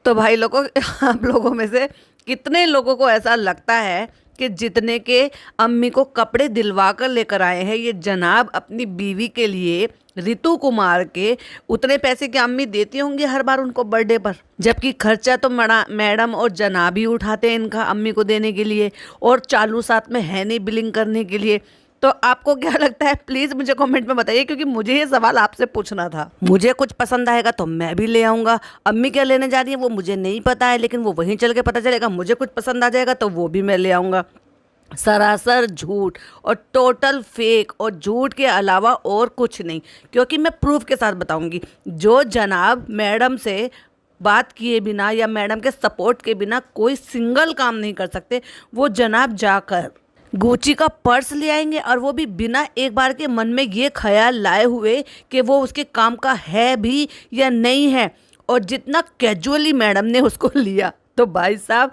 तो भाई लोगों आप लोगों में से कितने लोगों को ऐसा लगता है कि जितने के अम्मी को कपड़े दिलवा कर लेकर आए हैं ये जनाब अपनी बीवी के लिए रितु कुमार के, उतने पैसे की अम्मी देती होंगी हर बार उनको बर्थडे पर, जबकि खर्चा तो मैडम और जनाब ही उठाते हैं इनका अम्मी को देने के लिए, और चालू साथ में है नहीं बिलिंग करने के लिए। तो आपको क्या लगता है, प्लीज मुझे कमेंट में बताइए, क्योंकि मुझे ये सवाल आपसे पूछना था। मुझे कुछ पसंद आएगा तो मैं भी ले आऊंगा, अम्मी क्या लेने जा रही है वो मुझे नहीं पता है, लेकिन वो वहीं चल के पता चलेगा। मुझे कुछ पसंद आ जाएगा तो वो भी मैं ले आऊंगा। सरासर झूठ और टोटल फेक, और झूठ के अलावा और कुछ नहीं, क्योंकि मैं प्रूफ के साथ बताऊंगी। जो जनाब मैडम से बात किए बिना या मैडम के सपोर्ट के बिना कोई सिंगल काम नहीं कर सकते, वो जनाब जाकर गुची का पर्स ले आएंगे, और वो भी बिना एक बार के मन में ये ख्याल लाए हुए कि वो उसके काम का है भी या नहीं है। और जितना कैजुअली मैडम ने उसको लिया, तो भाई साहब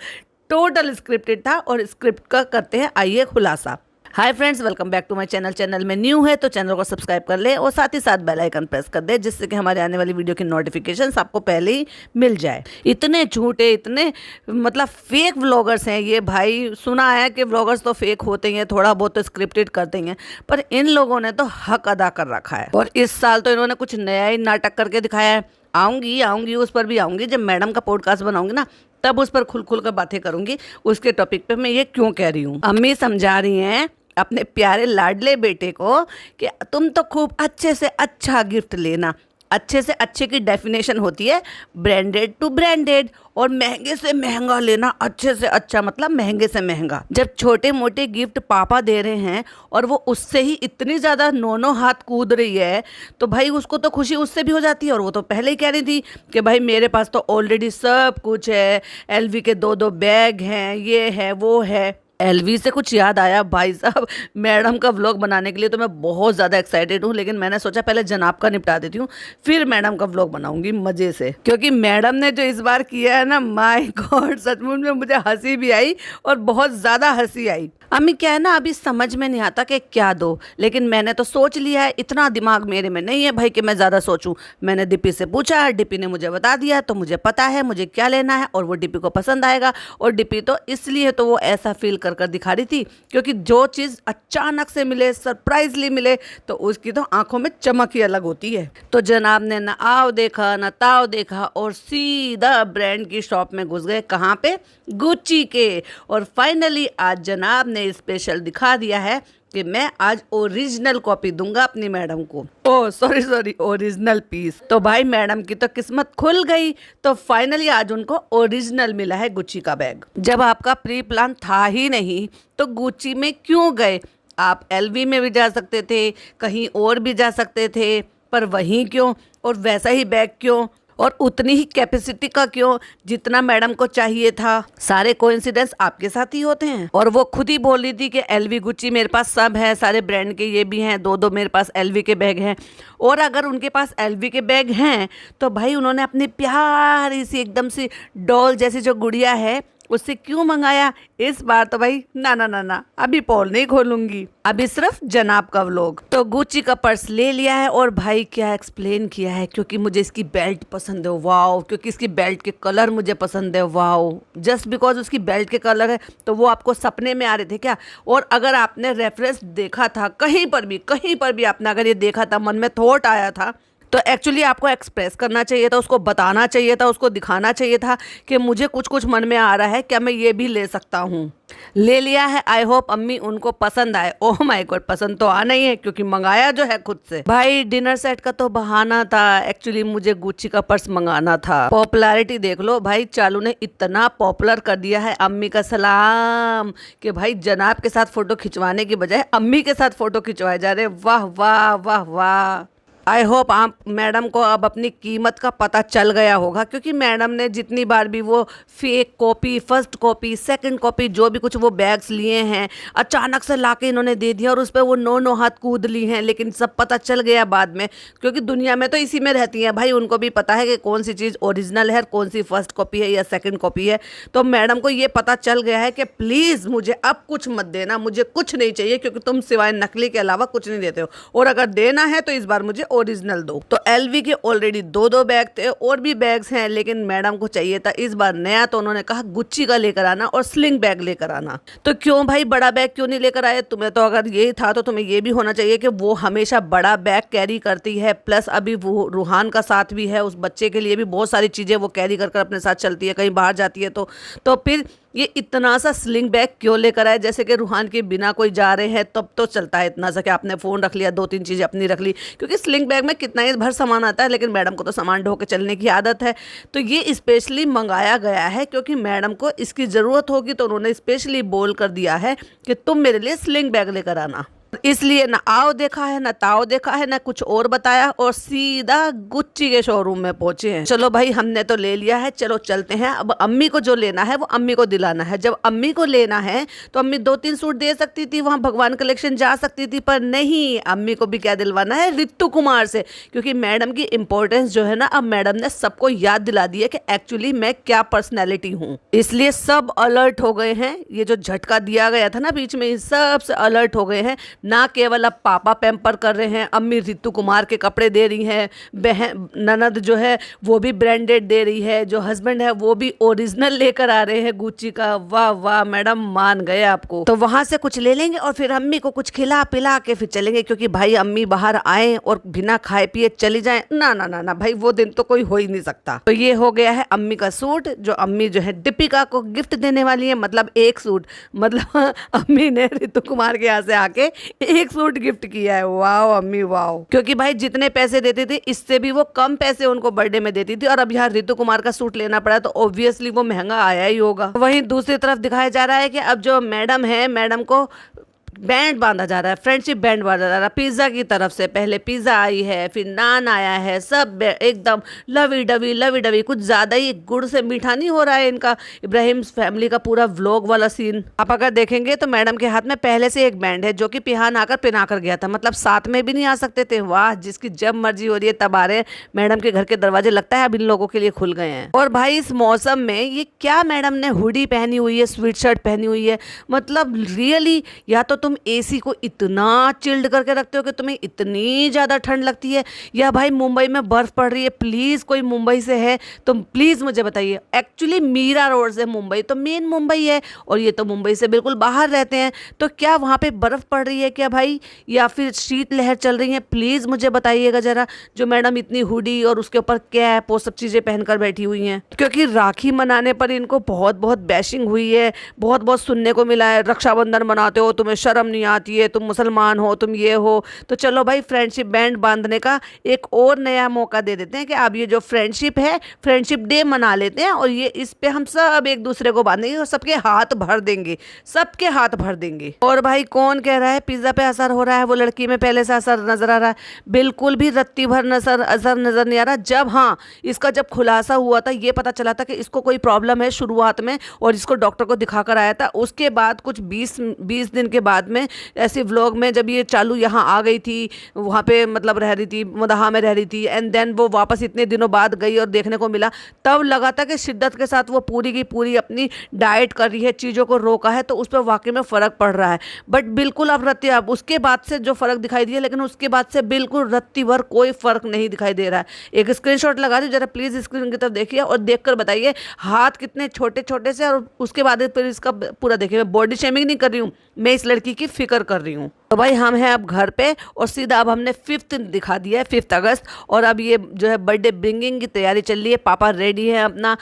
टोटल स्क्रिप्टेड था। और स्क्रिप्ट का करते हैं आइए खुलासा। Hi friends, welcome back to my channel. Channel में न्यू है तो चैनल को सब्सक्राइब कर ले, और साथ ही साथ बेल आइकन प्रेस कर दे, जिससे कि हमारे आने वाली वीडियो की नोटिफिकेशंस आपको पहले ही मिल जाए। इतने झूठे, इतने मतलब फेक व्लॉगर्स हैं ये भाई। सुना है कि व्लॉगर्स तो फेक होते ही हैं, थोड़ा बहुत तो स्क्रिप्टेड करते हैं, पर इन लोगों ने तो हक अदा कर रखा है। और इस साल तो इन्होंने कुछ नया ही नाटक करके दिखाया है। आऊँगी उस पर भी आऊँगी, जब मैडम का पॉडकास्ट बनाऊँगी ना, तब उस पर खुल कर बातें करूँगी उसके टॉपिक पे। मैं ये क्यों कह रही हूँ, अम्मी समझा रही हैं अपने प्यारे लाडले बेटे को कि तुम तो खूब अच्छे से अच्छा गिफ्ट लेना। अच्छे से अच्छे की डेफिनेशन होती है ब्रांडेड टू ब्रांडेड, और महंगे से महंगा लेना। अच्छे से अच्छा मतलब महंगे से महंगा। जब छोटे मोटे गिफ्ट पापा दे रहे हैं और वो उससे ही इतनी ज़्यादा नौ हाथ कूद रही है, तो भाई उसको तो खुशी उससे भी हो जाती है। और वो तो पहले ही कह रही थी कि भाई मेरे पास तो ऑलरेडी सब कुछ है, एलवी के 2-2 बैग हैं, ये है वो है। एलवी से कुछ याद आया भाई साहब, मैडम का व्लॉग बनाने के लिए तो मैं बहुत ज़्यादा एक्साइटेड हूँ, लेकिन मैंने सोचा पहले जनाब का निपटा देती हूँ, फिर मैडम का व्लॉग बनाऊंगी मज़े से। क्योंकि मैडम ने जो इस बार किया है ना, माय गॉड, सचमुच में मुझे हंसी भी आई और बहुत ज़्यादा हंसी आई। अम्मी क्या है ना, अभी समझ में नहीं आता कि क्या दो, लेकिन मैंने तो सोच लिया है। इतना दिमाग मेरे में नहीं है भाई कि मैं ज़्यादा सोचूं। मैंने डिपी से पूछा, डिपी ने मुझे बता दिया, तो मुझे पता है मुझे क्या लेना है, और वो डिपी को पसंद आएगा। और डिपी तो इसलिए तो वो ऐसा फील कर दिखा रही थी, क्योंकि जो चीज़ अचानक से मिले, सरप्राइजली मिले, तो उसकी तो आंखों में चमक ही अलग होती है। तो जनाब ने ना आओ देखा ना ताव देखा, और सीधा ब्रांड की शॉप में घुस गए। कहाँ पे? गुच्ची के। और फाइनली आज जनाब ने स्पेशल दिखा दिया है कि मैं आज ओरिजिनल कॉपी दूंगा अपनी मैडम को। Oh sorry, original piece. तो भाई मैडम की तो किस्मत खुल गई। तो फाइनली आज उनको ओरिजिनल मिला है गुच्ची का बैग। जब आपका प्री प्लान था ही नहीं तो गुच्ची में क्यों गए? आप एलवी में भी जा सकते थे, कहीं और भी जा सकते थे, पर वहीं क्यों? और वैसा ही बैग क्यों? और उतनी ही कैपेसिटी का क्यों जितना मैडम को चाहिए था? सारे कोइंसिडेंस आपके साथ ही होते हैं। और वो खुद ही बोल रही थी कि एलवी गुच्ची मेरे पास सब है, सारे ब्रांड के ये भी हैं, 2-2 मेरे पास एलवी के बैग हैं। और अगर उनके पास एलवी के बैग हैं तो भाई उन्होंने अपनी प्यारी सी एकदम सी डॉल जैसी जो गुड़िया है उससे क्यों मंगाया? इस बार तो भाई ना, अभी पोल नहीं खोलूंगी, अभी सिर्फ जनाब का व्लॉग। तो गुच्ची का पर्स ले लिया है, और भाई क्या एक्सप्लेन किया है, क्योंकि मुझे इसकी बेल्ट पसंद है, वाओ, क्योंकि इसकी बेल्ट के कलर मुझे पसंद है, वाओ। जस्ट बिकॉज उसकी बेल्ट के कलर है, तो वो आपको सपने में आ रहे थे क्या? और अगर आपने रेफरेंस देखा था कहीं पर भी आपने अगर ये देखा था, मन में थॉट आया था, तो एक्चुअली आपको एक्सप्रेस करना चाहिए था, उसको बताना चाहिए था, उसको दिखाना चाहिए था कि मुझे कुछ मन में आ रहा है, क्या मैं ये भी ले सकता हूँ। ले लिया है। आई होप अम्मी उनको पसंद आए। ओह माय गॉड, पसंद तो आना ही है, क्योंकि मंगाया जो है खुद से। भाई डिनर सेट का तो बहाना था, एक्चुअली मुझे गुच्ची का पर्स मंगाना था। पॉपुलैरिटी देख लो भाई, चालू ने इतना पॉपुलर कर दिया है। अम्मी का सलाम कि भाई जनाब के साथ फोटो खिंचवाने की बजाय अम्मी के साथ फोटो खिंचवाए जा रहे। वाह वाह वाह वाह। आई होप आप मैडम को अब अपनी कीमत का पता चल गया होगा, क्योंकि मैडम ने जितनी बार भी वो fake copy, first copy, second copy, जो भी कुछ वो बैग्स लिए हैं, अचानक से लाके इन्होंने दे दिया, और उस पर वो नौ हाथ कूद ली हैं। लेकिन सब पता चल गया बाद में, क्योंकि दुनिया में तो इसी में रहती हैं भाई, उनको भी पता है कि कौन सी चीज़ ओरिजिनल है, कौन सी फर्स्ट कॉपी है या सेकेंड कॉपी है। तो मैडम को ये पता चल गया है कि प्लीज़ मुझे अब कुछ मत देना, मुझे कुछ नहीं चाहिए, क्योंकि तुम सिवाय नकली के अलावा कुछ नहीं देते हो, और अगर देना है तो इस बार मुझे ओरिजिनल दो। तो एलवी के ऑलरेडी 2-2 बैग थे, और भी बैग्स हैं, लेकिन मैडम को चाहिए था इस बार नया, तो उन्होंने कहा गुच्ची का लेकर आना और स्लिंग बैग लेकर आना। तो क्यों भाई बड़ा बैग क्यों नहीं लेकर आए? तुम्हें तो अगर ये था तो तुम्हें ये भी होना चाहिए कि वो हमेशा बड़ा बैग कैरी करती है, प्लस अभी वो रूहान का साथ भी है, उस बच्चे के लिए भी बहुत सारी चीजें वो कैरी कर अपने साथ चलती है, कहीं बाहर जाती है तो फिर ये इतना सा स्लिंग बैग क्यों लेकर आए? जैसे कि रूहान के बिना कोई जा रहे हैं तब तो चलता है इतना सा कि आपने फ़ोन रख लिया, 2-3 चीज़ें अपनी रख ली, क्योंकि स्लिंग बैग में कितना ही भर सामान आता है, लेकिन मैडम को तो सामान ढो के चलने की आदत है। तो ये स्पेशली मंगाया गया है क्योंकि मैडम को इसकी ज़रूरत होगी, तो उन्होंने स्पेशली बोल कर दिया है कि तुम मेरे लिए स्लिंग बैग लेकर आना। इसलिए ना आओ देखा है, ना ताओ देखा है, ना कुछ और बताया, और सीधा गुच्ची के शोरूम में पहुंचे हैं। चलो भाई हमने तो ले लिया है, चलो चलते हैं। अब अम्मी को जो लेना है वो अम्मी को दिलाना है। जब अम्मी को लेना है तो अम्मी 2-3 सूट दे सकती थी, वहां भगवान कलेक्शन जा सकती थी, पर नहीं, अम्मी को भी क्या दिलवाना है? रितु कुमार से। क्योंकि मैडम की इंपॉर्टेंस जो है ना, अब मैडम ने सबको याद दिला दी है कि एक्चुअली मैं क्या पर्सनैलिटी हूँ। इसलिए सब अलर्ट हो गए हैं। ये जो झटका दिया गया था ना बीच में, सबसे अलर्ट हो गए हैं। ना केवल अब पापा पैम्पर कर रहे हैं, अम्मी रितु कुमार के कपड़े दे रही हैं, बहन ननद जो है वो भी ब्रांडेड दे रही है, जो हस्बैंड है वो भी ओरिजिनल लेकर आ रहे हैं गुच्ची का। वाह वाह मैडम, मान गए आपको। तो वहां से कुछ ले लेंगे और फिर अम्मी को कुछ खिला पिला के फिर चलेंगे, क्योंकि भाई अम्मी बाहर आए और बिना खाए पिए चली जाए, ना ना ना ना भाई, वो दिन तो कोई हो ही नहीं सकता। तो ये हो गया है अम्मी का सूट, जो अम्मी जो है दीपिका को गिफ्ट देने वाली है। मतलब एक सूट, मतलब अम्मी ने रितु कुमार के यहाँ से आके एक सूट गिफ्ट किया है। वाओ अम्मी वाओ, क्योंकि भाई जितने पैसे देती थी इससे भी वो कम पैसे उनको बर्थडे में देती थी, और अब यहाँ रितु कुमार का सूट लेना पड़ा तो ऑब्वियसली वो महंगा आया ही होगा। वहीं दूसरी तरफ दिखाया जा रहा है कि अब जो मैडम है, मैडम को बैंड बांधा जा रहा है, फ्रेंडशिप बैंड बांधा जा रहा है पिज्ज़ा की तरफ से। पहले पिज़्ज़ा आई है, फिर नान आया है, सब एकदम लवी डवी, कुछ ज़्यादा ही गुड़ से मीठा नहीं हो रहा है इनका। इब्राहिम फैमिली का पूरा व्लॉग वाला सीन आप अगर देखेंगे तो मैडम के हाथ में पहले से एक बैंड है, जो कि पिहान आकर पिना कर गया था, मतलब साथ में भी नहीं आ सकते थे। वाह, जिसकी जब मर्जी हो रही है तब आ रहे हैं। मैडम के घर के दरवाजे लगता है अब इन लोगों के लिए खुल गए हैं। और भाई इस मौसम में ये क्या मैडम ने हुडी पहनी हुई है, स्वेट शर्ट पहनी हुई है, मतलब रियली या तो तुम एसी को इतना चिल्ड करके रखते हो कि तुम्हें इतनी ज़्यादा ठंड लगती है, या भाई मुंबई में बर्फ़ पड़ रही है। प्लीज़ कोई मुंबई से है तो प्लीज़ मुझे बताइए। एक्चुअली मीरा रोड से मुंबई तो मेन मुंबई है, और ये तो मुंबई से बिल्कुल बाहर रहते हैं, तो क्या वहाँ पे बर्फ़ पड़ रही है क्या भाई, या फिर शीत लहर चल रही है? प्लीज़ मुझे बताइएगा ज़रा। जो मैडम इतनी हुडी और उसके ऊपर कैप वो सब चीज़ें पहनकर बैठी हुई हैं, क्योंकि राखी मनाने पर इनको बहुत बहुत बैशिंग हुई है, बहुत बहुत सुनने को मिला है, रक्षाबंधन मनाते हो, तुम्हें शर्म नहीं आती है, तुम मुसलमान हो, तुम ये हो। तो चलो भाई फ्रेंडशिप बैंड बांधने का एक और नया मौका दे देते हैं कि अब ये जो फ्रेंडशिप है, फ्रेंडशिप डे मना लेते हैं, और ये इस पे हम सब एक दूसरे को बांधेंगे और सबके हाथ भर देंगे, सबके हाथ भर देंगे। और भाई कौन कह रहा है पिज्ज़ा पे असर हो रहा है? वो लड़की में पहले से असर नजर आ रहा है? बिल्कुल भी रत्ती भर असर नजर नहीं आ रहा। जब हाँ इसका जब खुलासा हुआ था, ये पता चला था कि इसको कोई प्रॉब्लम है शुरुआत में, और इसको डॉक्टर को दिखाकर आया था, उसके बाद कुछ 20 दिन के बाद में ऐसे व्लॉग में जब ये चालू यहाँ आ गई थी, वहाँ पे मतलब रह रही थी, मदहा में रह रही थी, एंड देन वो वापस इतने दिनों बाद गई और देखने को मिला, तब लगा था कि शिद्दत के साथ वो पूरी की पूरी अपनी डाइट कर रही है, चीज़ों को रोका है, तो उस पर वाकई में फ़र्क पड़ रहा है। बट बिल्कुल अब उसके बाद से जो फ़र्क दिखाई दिया, लेकिन उसके बाद से बिल्कुल रत्ती भर कोई फ़र्क नहीं दिखाई दे रहा है। एक स्क्रीनशॉट लगा दी जरा प्लीज़, स्क्रीन की तरफ देखिए और देखकर बताइए हाथ कितने छोटे छोटे से, और उसके बाद फिर इसका पूरा देखिए। मैं बॉडी शेमिंग नहीं कर रही हूँ, मैं इस लड़की की फिक्र कर रही हूँ। तो भाई हम हैं अब घर पे, और सीधा अब हमने 5th दिखा दिया है, 5 अगस्त, और अब ये जो है बर्थडे ब्रिंगिंग की तैयारी चल रही है। पापा रेडी है अपना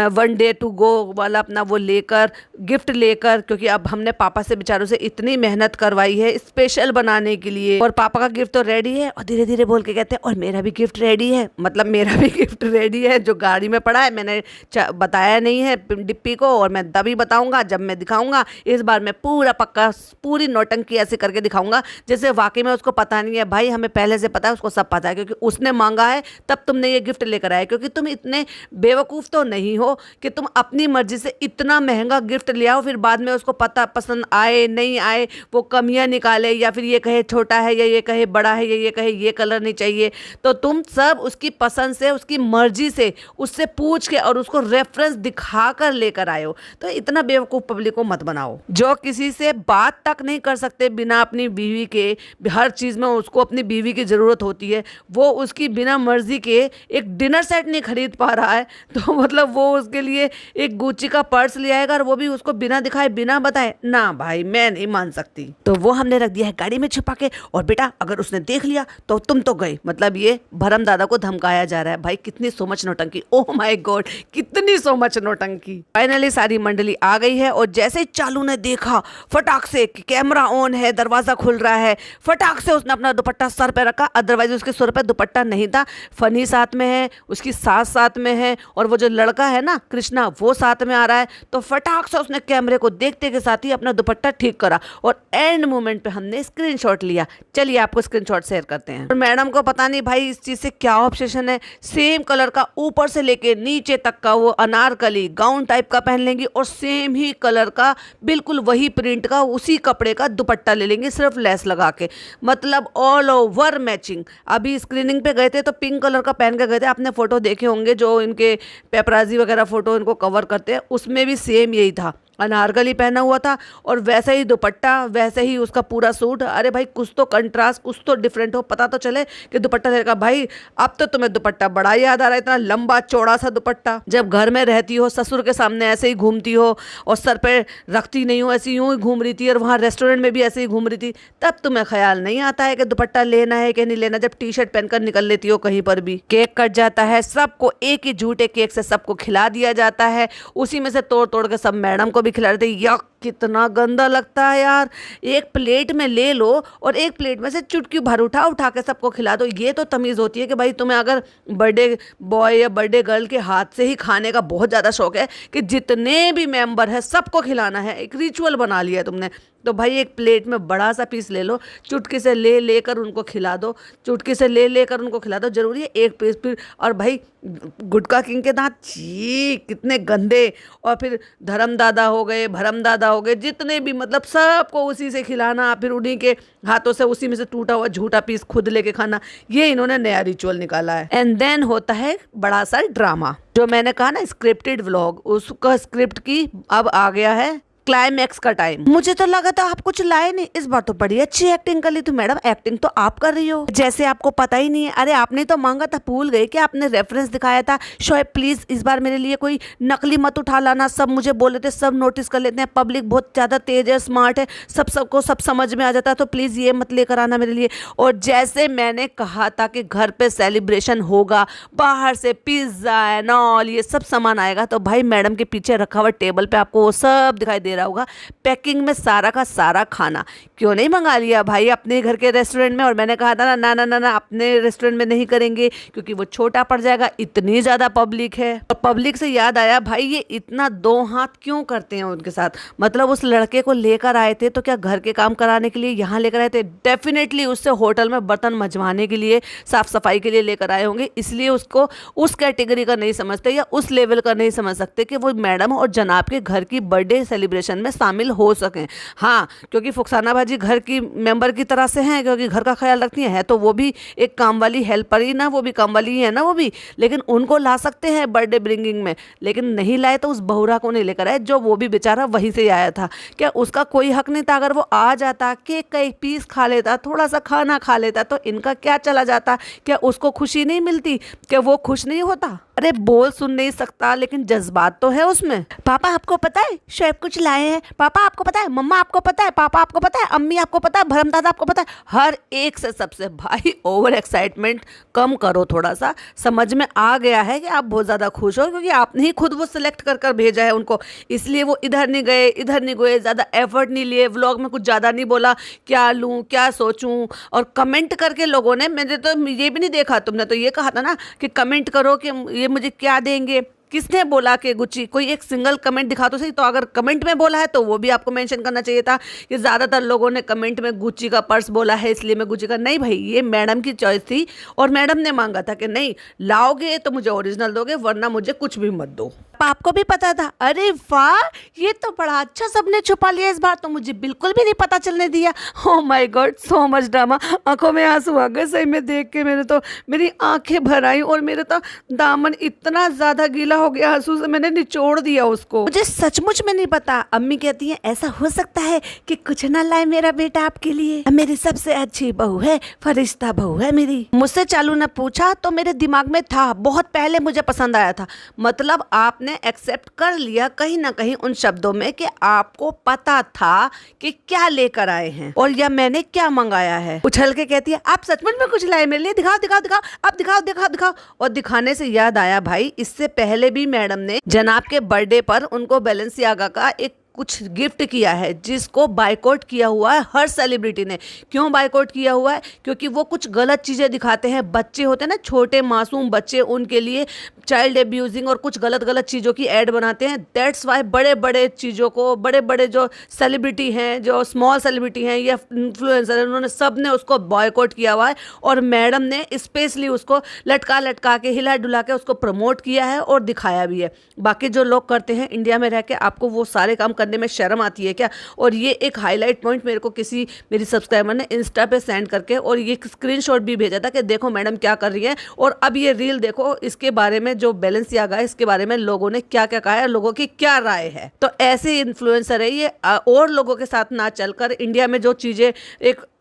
1 डे टू गो वाला अपना वो लेकर, गिफ्ट लेकर, क्योंकि अब हमने पापा से बेचारों से इतनी मेहनत करवाई है स्पेशल बनाने के लिए, और पापा का गिफ्ट तो रेडी है। और धीरे धीरे बोल के कहते हैं और मेरा भी गिफ्ट रेडी है, मतलब मेरा भी गिफ्ट रेडी है जो गाड़ी में पड़ा है, मैंने बताया नहीं है डिप्पी को, और मैं तभी बताऊंगा जब मैं दिखाऊंगा। इस बार मैं पूरा पक्का पूरी नौटंकी ऐसे करके दिखाऊंगा जैसे वाकई में उसको पता नहीं है। भाई हमें पहले से पता है, उसको सब पता है, क्योंकि उसने मांगा है तब तुमने ये गिफ्ट लेकर आए। क्योंकि तुम इतने बेवकूफ़ तो नहीं हो कि तुम अपनी मर्जी से इतना महंगा गिफ्ट ले आओ, फिर बाद में उसको पता पसंद आए नहीं आए, वो कमियां निकाले, या फिर ये कहे छोटा है, या ये कहे बड़ा है, या ये कहे ये कलर नहीं चाहिए। तो तुम सब उसकी पसंद से, उसकी मर्जी से, उससे पूछ के और उसको रेफरेंस दिखा कर लेकर आए हो। तो इतना बेवकूफ़ पब्लिक को मत बनाओ, जो किसी से बात तक नहीं कर सकते बिना अपनी बीवी के हर चीज़ में उसको अपनी बीवी की ज़रूरत होती है, वो उसकी बिना मर्जी के एक डिनर सेट नहीं खरीद पा रहा है, तो मतलब वो उसके लिए एक गुच्ची का पर्स ले आएगा और वो भी उसको बिना दिखाए बिना बताए? ना भाई, मैं नहीं मान सकती। तो वो हमने रख दिया है गाड़ी में छिपा के, और बेटा अगर उसने देख लिया तो तुम तो गए। मतलब ये भरम दादा को धमकाया जा रहा है। भाई कितनी सो मच नौटंकी, ओह माय गॉड, कितनी सो मच नौटंकी। फाइनली सारी मंडली आ गई है और जैसे ही चालू ने देखा फटाक से कैमरा ऑन है, दरवाजा खुल रहा है, फटाक से उसने अपना दुपट्टा सर पे रखा। अदरवाइज उसके सर पे दुपट्टा नहीं था। फनी साथ में है, उसकी सास साथ में है, और वो जो लड़का है ना कृष्णा, वो साथ में आ रहा है। तो फटाक से उसने कैमरे को देखते के साथ ही अपना दुपट्टा ठीक करा और एंड मोमेंट पे हमने स्क्रीनशॉट लिया। चलिए आपको स्क्रीनशॉट शेयर करते हैं। और मैडम को पता नहीं भाई इस चीज से क्या ऑब्सेशन है, सेम कलर का ऊपर से लेके नीचे तक का वो अनारकली गाउन टाइप का पहन लेंगी और सेम ही कलर का बिल्कुल वही प्रिंट का उसी कपड़े का दुपट्टा ले लेंगे, सिर्फ लेस लगा के। मतलब ऑल ओवर मैचिंग। अभी स्क्रीनिंग पे गए थे तो पिंक कलर का पहन के गए थे, आपने फोटो देखे होंगे जो इनके पेपराजी वगैरह फोटो इनको कवर करते हैं, उसमें भी सेम यही था, अनारकली पहना हुआ था और वैसा ही दुपट्टा, वैसे ही उसका पूरा सूट। अरे भाई कुछ तो कंट्रास्ट, कुछ तो डिफरेंट हो, पता तो चले कि दुपट्टा रहेगा। भाई अब तो तुम्हें दुपट्टा बड़ा याद आ रहा है, इतना लंबा चौड़ा सा दुपट्टा। जब घर में रहती हो ससुर के सामने ऐसे ही घूमती हो और सर पे रखती नहीं हो, ऐसी यूं ही घूम रही थी, और वहाँ रेस्टोरेंट में भी ऐसे ही घूम रही थी, तब तुम्हें ख्याल नहीं आता है कि दुपट्टा लेना है कि नहीं लेना। जब टी शर्ट पहनकर निकल लेती हो कहीं पर भी। केक कट जाता है, सबको एक ही झूठे केक से सबको खिला दिया जाता है, उसी में से तोड़ तोड़ के सब मैडम को भी खिला रहे थे। यक, कितना गंदा लगता है यार। एक प्लेट में ले लो और एक प्लेट में से चुटकी भर उठा उठा के सबको खिला दो। ये तो तमीज़ होती है कि भाई तुम्हें अगर बर्थडे बॉय या बर्थडे गर्ल के हाथ से ही खाने का बहुत ज़्यादा शौक है कि जितने भी मेंबर है सबको खिलाना है, एक रिचुअल बना लिया है तुमने, तो भाई एक प्लेट में बड़ा सा पीस ले लो, चुटकी से ले लेकर उनको खिला दो, चुटकी से ले लेकर उनको खिला दो। जरूरी है एक पीस फिर? और भाई गुटखा किंग के दांत, छी कितने गंदे। और फिर धर्म दादा हो गए, भरम दादा हो गए, जितने भी, मतलब सबको उसी से खिलाना, फिर उन्हीं के हाथों से उसी में से टूटा हुआ झूठा पीस खुद लेके खाना। ये इन्होंने नया रिचुअल निकाला है। एंड देन होता है बड़ा सा ड्रामा, जो मैंने कहा ना स्क्रिप्टेड व्लॉग, उसका स्क्रिप्ट की अब आ गया है क्लाइमैक्स का टाइम। मुझे तो लगा था आप कुछ लाए नहीं, इस बार तो बड़ी अच्छी एक्टिंग कर ली। तो मैडम एक्टिंग तो आप कर रही हो जैसे आपको पता ही नहीं है। अरे आपने तो मांगा था, भूल गए कि आपने रेफरेंस दिखाया था। शोएब प्लीज इस बार मेरे लिए कोई नकली मत उठा लाना, सब मुझे बोले थे, सब नोटिस कर लेते हैं, पब्लिक बहुत ज्यादा तेज है, स्मार्ट है, सबको सब समझ में आ जाता है, तो प्लीज ये मत लेकर आना मेरे लिए। और जैसे मैंने कहा था कि घर पे सेलिब्रेशन होगा, बाहर से पिज्जा एंड ऑल ये सब सामान आएगा, तो भाई मैडम के पीछे रखा हुआ टेबल पे आपको वो सब दिखाई दे रहा होगा, पैकिंग में सारा का सारा खाना। क्यों नहीं मंगा लिया भाई अपने घर के रेस्टोरेंट में? और मैंने कहा था ना ना ना ना, अपने रेस्टोरेंट में नहीं करेंगे क्योंकि वो छोटा पड़ जाएगा, इतनी ज्यादा पब्लिक है। और पब्लिक से याद आया, भाई ये इतना दो हाथ क्यों करते हैं उनके साथ? मतलब उस लड़के को लेकर आए थे तो क्या घर के काम कराने के लिए यहाँ लेकर आए थे? डेफिनेटली उससे होटल में बर्तन मजवाने के लिए, साफ सफाई के लिए लेकर आए होंगे, इसलिए उसको उस कैटेगरी का नहीं समझते या उस लेवल का नहीं समझ सकते कि वो मैडम और जनाब के घर की बर्थडे सेलिब्रेशन में शामिल हो सकें। हाँ, क्योंकि फुकसाना बाजी घर की मेंबर की तरह से हैं, क्योंकि घर का ख्याल रखती है तो वो भी एक काम वाली हेल्पर ही ना, वो भी काम वाली ही है ना वो भी, लेकिन उनको ला सकते हैं बर्थडे ब्रिंगिंग में, लेकिन नहीं लाए तो उस बहुरा को नहीं लेकर आए जो वो भी बेचारा वहीं से आया था। क्या उसका कोई हक नहीं था? अगर वो आ जाता, केक का एक पीस खा लेता, थोड़ा सा खाना खा लेता, तो इनका क्या चला जाता? क्या उसको खुशी नहीं मिलती? क्या वो खुश नहीं होता? अरे बोल सुन नहीं सकता लेकिन जज्बात तो है उसमें। पापा आपको पता है शोएब कुछ लाए हैं, पापा आपको पता है, मम्मा आपको पता है, पापा आपको पता है, अम्मी आपको पता है, भरम दादा आपको पता है, हर एक से सबसे। भाई ओवर एक्साइटमेंट कम करो थोड़ा सा। समझ में आ गया है कि आप बहुत ज़्यादा खुश हो क्योंकि आपने ही खुद वो सिलेक्ट कर कर भेजा है उनको, इसलिए वो इधर नहीं गए इधर नहीं गए, ज़्यादा एफर्ट नहीं लिए, व्लॉग में कुछ ज़्यादा नहीं बोला क्या लूँ क्या सोचूं। और कमेंट करके लोगों ने, मैंने तो ये भी नहीं देखा, तुमने तो ये कहा था ना कि कमेंट करो कि ये मुझे क्या देंगे। किसने बोला कि गुच्ची? कोई एक सिंगल कमेंट दिखा तो सही। तो अगर कमेंट में बोला है तो वो भी आपको मेंशन करना चाहिए था कि ज़्यादातर लोगों ने कमेंट में गुच्ची का पर्स बोला है इसलिए मैं गुच्ची का। नहीं भाई, ये मैडम की चॉइस थी और मैडम ने मांगा था कि नहीं लाओगे तो मुझे ओरिजिनल दोगे वरना मुझे कुछ भी मत दो। आपको भी पता था? अरे वाह, ये तो बड़ा अच्छा सबने छुपा लिया इस बार, तो मुझे बिल्कुल भी नहीं पता चलने दिया। Oh my God, so much drama. आंखों में आंसू आ गए सही में देख के, मेरी आंखें भर आई और मेरे तो दामन इतना ज्यादा गीला हो गया आंसू से, मैंने निचोड़ दिया उसको। मुझे सचमुच में नहीं पता। अम्मी कहती है ऐसा हो सकता है कि कुछ ना लाए मेरा बेटा आपके लिए, मेरी सबसे अच्छी बहू है, फरिश्ता बहू है मेरी। मुझसे चालू ने पूछा तो मेरे दिमाग में था, बहुत पहले मुझे पसंद आया था। मतलब आपने एक्सेप्ट कर लिया कहीं ना कहीं उन शब्दों में कि आपको पता था कि क्या लेकर आए हैं और या मैंने क्या मंगाया है। उछल के कहती है आप सचमुच में कुछ लाए मेरे लिए, दिखाओ दिखाओ दिखाओ, अब दिखाओ दिखाओ दिखाओ। और दिखाने से याद आया भाई, इससे पहले भी मैडम ने जनाब के बर्थडे पर उनको बैलेंसियागा का एक कुछ गिफ्ट किया है, जिसको बायकॉट किया हुआ है हर सेलिब्रिटी ने। क्यों बायकॉट किया हुआ है? क्योंकि वो कुछ गलत चीज़ें दिखाते हैं। बच्चे होते हैं ना, छोटे मासूम बच्चे, उनके लिए चाइल्ड एब्यूजिंग और कुछ गलत गलत चीज़ों की ऐड बनाते हैं। दैट्स वाई बड़े बड़े चीज़ों को, बड़े बड़े जो सेलिब्रिटी हैं, जो स्मॉल सेलिब्रिटी हैं या इन्फ्लुएंसर हैं, उन्होंने सब ने उसको बॉयकॉट किया हुआ है। और मैडम ने स्पेशली उसको लटका लटका के, हिला डुला के उसको प्रमोट किया है और दिखाया भी है। बाकी जो लोग करते हैं इंडिया में रह के, आपको वो सारे काम करने में शर्म आती है क्या? और ये एक हाईलाइट पॉइंट मेरे को किसी मेरी सब्सक्राइबर ने इंस्टा पे सेंड करके और ये स्क्रीनशॉट भी भेजा था कि देखो मैडम क्या कर रही है। और अब ये रील देखो, इसके बारे में जो बैलेंसियागा है, इसके बारे में लोगों ने क्या क्या कहा है, लोगों की क्या राय है। तो ऐसे इन्फ्लुएंसर है ये, और लोगों के साथ ना चलकर इंडिया में जो चीजें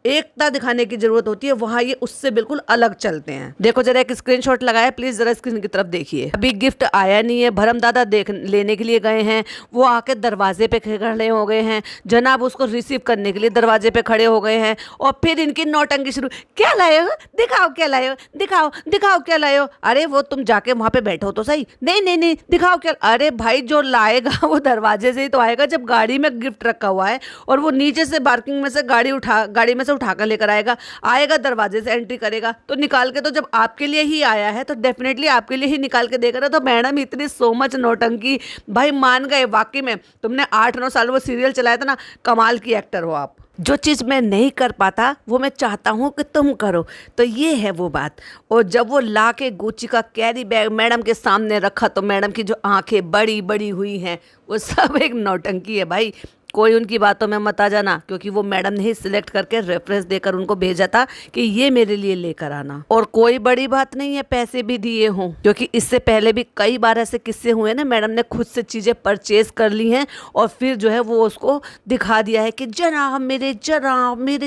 एकता दिखाने की जरूरत होती है, वहां ये उससे बिल्कुल अलग चलते हैं। देखो जरा एक स्क्रीनशॉट लगाया, प्लीज जरा स्क्रीन की तरफ देखिए। अभी गिफ्ट आया नहीं है, भरम दादा लेने के लिए गए हैं, वो आके दरवाजे पे खड़े हो गए हैं, जनाब उसको रिसीव करने के लिए दरवाजे पे खड़े हो गए हैं। और फिर इनकी नौटंकी शुरू, क्या लाए हो, दिखाओ क्या लाए हो, दिखाओ दिखाओ क्या लाए हो। अरे वो तुम जाके वहां पे बैठो तो सही, नहीं नहीं नहीं दिखाओ क्या। अरे भाई जो लाएगा वो दरवाजे से ही तो आएगा, जब गाड़ी में गिफ्ट रखा हुआ है और वो नीचे से पार्किंग में से गाड़ी में से उठाकर लेकर आएगा दरवाजे से एंट्री करेगा, तो निकाल के तो जब आपके लिए ही आया है तो डेफिनेटली आपके लिए ही निकाल के देगा ना। तो मैडम इतनी सो मच नौटंकी, भाई मान गए वाकई में, तुमने 8-9 साल वो सीरियल चलाया था ना, कमाल की एक्टर हो आप। जो चीज़ मैं नहीं कर पाता वो मैं चाहता हूँ कि तुम करो, तो ये है वो बात। और जब वो ला के गुच्ची का कैरी बैग मैडम के सामने रखा, तो मैडम की जो आंखें बड़ी बड़ी हुई हैं, वो सब एक नौटंकी है भाई। कोई उनकी बातों में मत आ जाना, क्योंकि वो मैडम ने ही सिलेक्ट करके रेफरेंस देकर उनको भेजा था कि ये मेरे लिए लेकर आना। और कोई बड़ी बात नहीं है पैसे भी दिए हों, क्योंकि इससे पहले भी कई बार ऐसे किस्से हुए ना, मैडम ने खुद से चीज़ें परचेज कर ली हैं और फिर जो है वो उसको दिखा दिया है कि जनाब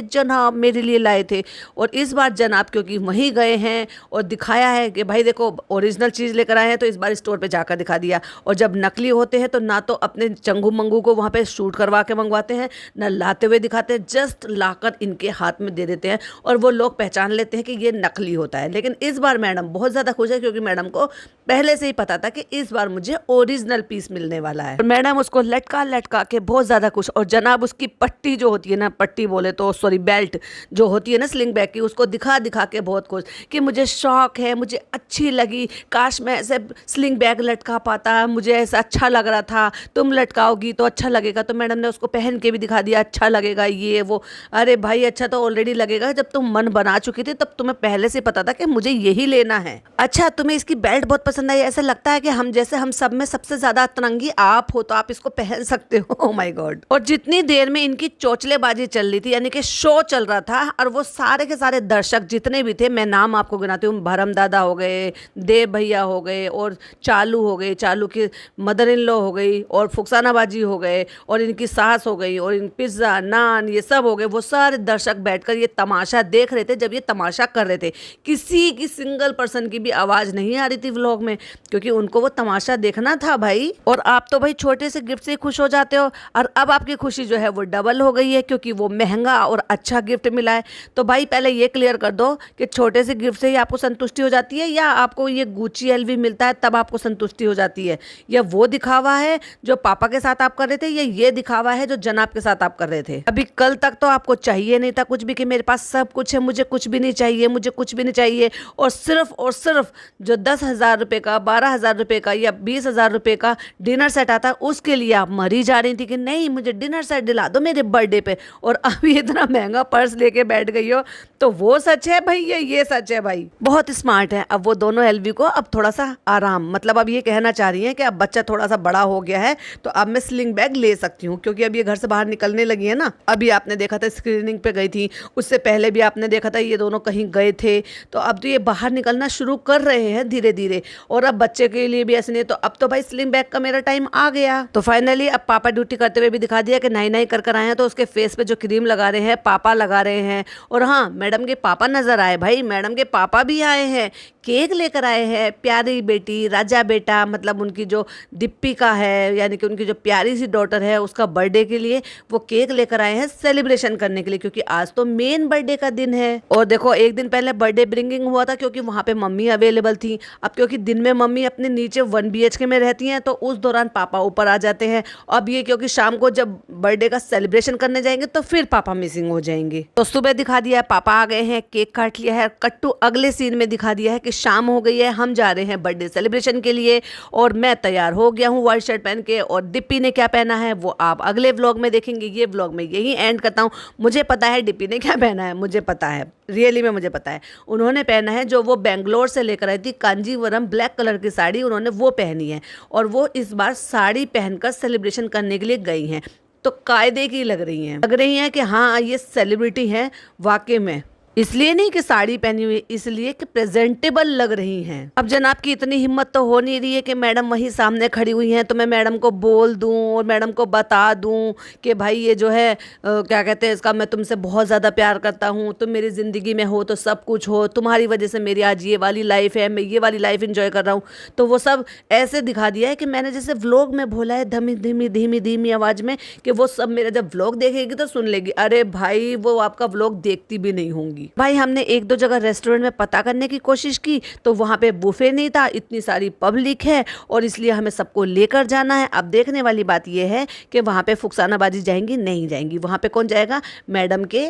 जनाब मेरे लिए लाए थे। और इस बार जनाब क्योंकि वहीं गए हैं और दिखाया है कि भाई देखो ओरिजिनल चीज़ लेकर आए हैं, तो इस बार स्टोर पर जाकर दिखा दिया। और जब नकली होते हैं तो ना तो अपने चंगू मंगू को वहाँ पे शूट करवा के मंगवाते हैं, न लाते हुए दिखाते हैं, जस्ट लाकर इनके हाथ में दे देते हैं और वो लोग पहचान लेते हैं कि ये नकली होता है। लेकिन इस बार मैडम बहुत ज़्यादा खुश है, क्योंकि मैडम को पहले से ही पता था कि इस बार मुझे ओरिजिनल पीस मिलने वाला है। और मैडम उसको लटका लटका के बहुत ज़्यादा खुश। और जनाब उसकी पट्टी जो होती है ना, पट्टी बोले तो सॉरी बेल्ट जो होती है ना स्लिंग बैग की, उसको दिखा दिखा के बहुत खुश कि मुझे शौक है, मुझे अच्छी लगी, काश मैं ऐसे स्लिंग बैग लटका पाता, मुझे ऐसा अच्छा लग रहा था, तुम लटकाओगी तो अच्छा लगेगा। तो मैडम ने उसको पहन के भी दिखा दिया, अच्छा लगेगा ये वो। अरे भाई अच्छा तो ऑलरेडी लगेगा, जब तुम मन बना चुकी थी तब तुम्हें पहले से पता था कि मुझे यही लेना है। अच्छा तुम्हें इसकी बेल्ट बहुत पसंद आई, ऐसा लगता है कि हम जैसे हम सब में सबसे ज्यादा अतरंगी आप हो, तो आप इसको पहन सकते हो। Oh my God. और जितनी देर में इनकी चोचलेबाजी चल रही थी, यानी कि शो चल रहा था, और वो सारे के सारे दर्शक जितने भी थे, मैं नाम आपको गिनाती हूँ, भरम दादा हो गए, देव भैया हो गए, और चालू हो गए, चालू की मदर इन लॉ हो गई, और फुकसाना बाजी हो गए, और इनकी सास हो गई, और इन पिज्ज़ा नान ये सब हो गए। वो सारे दर्शक बैठकर ये तमाशा देख रहे थे जब ये तमाशा कर रहे थे। किसी की सिंगल पर्सन की भी आवाज़ नहीं आ रही थी व्लॉग में, क्योंकि उनको वो तमाशा देखना था भाई। और आप तो भाई छोटे से गिफ्ट से खुश हो जाते हो, और अब आपकी खुशी जो है वो डबल हो गई है, क्योंकि वो महंगा और अच्छा गिफ्ट मिला है। तो भाई पहले ये क्लियर कर दो कि छोटे से गिफ्ट से ही आपको संतुष्टि हो जाती है, या आपको ये गुच्ची एलवी मिलता है तब आपको संतुष्टि हो जाती है, या वो दिखावा है जो पापा के साथ आप कर रहे थे, या ये दिखावा दिखावा है जो जनाब के साथ आप कर रहे थे। अभी कल तक तो आपको चाहिए नहीं था कुछ भी, कि मेरे पास सब कुछ है, मुझे कुछ भी नहीं चाहिए, मुझे कुछ भी नहीं चाहिए, और सिर्फ जो 10,000 रुपये का, 12,000 रुपये का या 20,000 रुपये का डिनर सेट आता है उसके लिए आप मरी जा रही थी कि नहीं मुझे डिनर सेट दिला दो मेरे बर्थडे पे, और अभी इतना महंगा पर्स लेके बैठ गई हो। तो वो सच है भाई, ये सच है भाई। बहुत स्मार्ट है। अब वो दोनों एलवी को अब थोड़ा सा आराम, मतलब अब ये कहना चाह रही है कि अब बच्चा थोड़ा सा बड़ा हो गया है तो अब मैं स्लिंग बैग ले सकती हूँ, क्योंकि अब ये घर से बाहर निकलने लगी है ना। अभी आपने देखा था स्क्रीनिंग पे गई थी, उससे पहले भी आपने देखा था ये दोनों कहीं गए थे, तो अब तो ये बाहर निकलना शुरू कर रहे हैं धीरे धीरे। और अब बच्चे के लिए भी ऐसे नहीं, तो अब तो भाई स्लिंग बैग का मेरा टाइम आ गया। तो फाइनली अब पापा ड्यूटी करते हुए भी दिखा दिया कि नई नई कर आए हैं, तो उसके फेस पे जो क्रीम लगा रहे हैं पापा लगा रहे हैं। और हाँ, मैडम के पापा नजर आए भाई, मैडम के पापा भी आए हैं, केक लेकर आए हैं। प्यारी बेटी राजा बेटा, मतलब उनकी जो दीपिका है, यानी कि उनकी जो प्यारी सी डॉटर है, उसका बर्थडे के लिए वो केक लेकर आए हैं सेलिब्रेशन करने के लिए, क्योंकि आज तो मेन बर्थडे का दिन है। और देखो एक दिन पहले बर्थडे ब्रिंगिंग हुआ था, क्योंकि वहां पे मम्मी अवेलेबल थी। अब क्योंकि दिन में मम्मी अपने नीचे 1 BHK में रहती हैं, तो उस दौरान पापा ऊपर आ जाते हैं। अब ये क्योंकि शाम को जब बर्थडे का सेलिब्रेशन करने जाएंगे तो फिर पापा मिसिंग हो जाएंगे। तो सुबह दिखा दिया है पापा आ गए हैं, केक काट लिया है। कट्टू अगले सीन में दिखा दिया है कि शाम हो गई है, हम जा रहे हैं बर्थडे सेलिब्रेशन के लिए, और मैं तैयार हो गया हूँ व्हाइट शर्ट पहन के। और डिप्पी ने क्या पहना है वो आप अगले व्लॉग में देखेंगे। ये व्लॉग में यही एंड करता हूँ। मुझे पता है डिप्पी ने क्या पहना है, मुझे पता है, रियली में मुझे पता है। उन्होंने पहना है जो वो बेंगलोर से लेकर आई थी, कांजीवरम ब्लैक कलर की साड़ी उन्होंने वो पहनी है, और वो इस बार साड़ी पहनकर सेलिब्रेशन करने के लिए गई हैं। तो कायदे की लग रही हैं कि हाँ ये सेलिब्रिटी हैं वाकई में। इसलिए नहीं कि साड़ी पहनी हुई, इसलिए कि प्रेजेंटेबल लग रही हैं। अब जनाब की इतनी हिम्मत तो हो नहीं रही है कि मैडम वहीं सामने खड़ी हुई हैं तो मैं मैडम को बोल दूं और मैडम को बता दूं कि भाई ये जो है क्या कहते हैं इसका, मैं तुमसे बहुत ज़्यादा प्यार करता हूं, तुम मेरी ज़िंदगी में हो तो सब कुछ हो, तुम्हारी वजह से मेरी आज ये वाली लाइफ है, मैं ये वाली लाइफ इंजॉय कर रहा हूँ। तो वो सब ऐसे दिखा दिया है कि मैंने जैसे व्लॉग में बोला है धीमी आवाज़ में, कि वो सब मेरा जब व्लॉग देखेगी तो सुन लेगी। अरे भाई वो आपका व्लॉग देखती भी नहीं होंगी। भाई हमने 1-2 जगह रेस्टोरेंट में पता करने की कोशिश की तो वहाँ पे बुफे नहीं था, इतनी सारी पब्लिक है और इसलिए हमें सबको लेकर जाना है। अब देखने वाली बात यह है कि वहाँ पे फुकसानाबाजी जाएंगी नहीं जाएंगी। वहाँ पे कौन जाएगा? मैडम के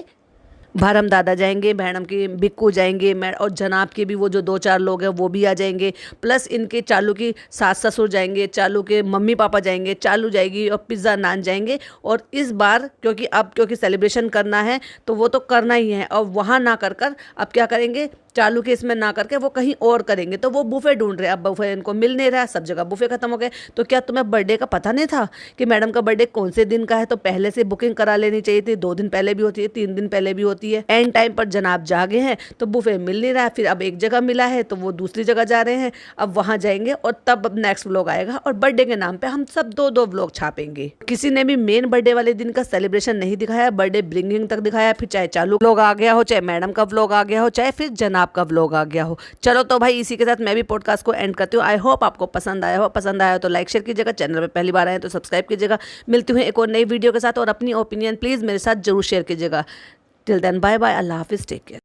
भारम दादा जाएंगे, मैडम के बिक्कू जाएंगे, और जनाब के भी वो जो 2-4 लोग हैं वो भी आ जाएंगे, प्लस इनके चालू की सास ससुर जाएंगे, चालू के मम्मी पापा जाएंगे, चालू जाएगी और पिज़्ज़ा नान जाएंगे। और इस बार क्योंकि सेलिब्रेशन करना है तो वो तो करना ही है, और वहाँ ना कर अब क्या करेंगे, चालू के इसमें ना करके वो कहीं और करेंगे। तो वो बुफे ढूंढ रहे हैं, अब बुफे इनको मिल नहीं रहा, सब जगह बुफे खत्म हो गए। तो क्या तुम्हें बर्थडे का पता नहीं था कि मैडम का बर्थडे कौन से दिन का है? तो पहले से बुकिंग करा लेनी चाहिए थी। 2 दिन पहले भी होती है, 3 दिन पहले भी होती है। एंड टाइम पर जनाब जागे हैं तो बुफे मिल नहीं रहा है। फिर अब एक जगह मिला है तो वो दूसरी जगह जा रहे हैं, अब वहाँ जाएंगे और तब नेक्स्ट व्लॉग आएगा। और बर्थडे के नाम पर हम सब 2-2 व्लॉग छापेंगे। किसी ने भी मेन बर्थडे वाले दिन का सेलिब्रेशन नहीं दिखाया, बर्थडे ब्रिंगिंग तक दिखाया। फिर चाहे चालू व्लॉग आ गया हो, चाहे मैडम का व्लॉग आ गया हो, चाहे फिर जनाब का व्लॉग आ गया हो। चलो तो भाई इसी के साथ मैं भी पॉडकास्ट को एंड करती हूँ। आई होप आपको पसंद आया हो। पसंद आया हो तो लाइक शेयर कीजिएगा, चैनल पे पहली बार आए तो सब्सक्राइब कीजिएगा। मिलती हूँ एक और नई वीडियो के साथ, और अपनी ओपिनियन प्लीज़ मेरे साथ जरूर शेयर कीजिएगा। टिल देन बाय बाय, अल्लाह हाफिज़, टेक केयर।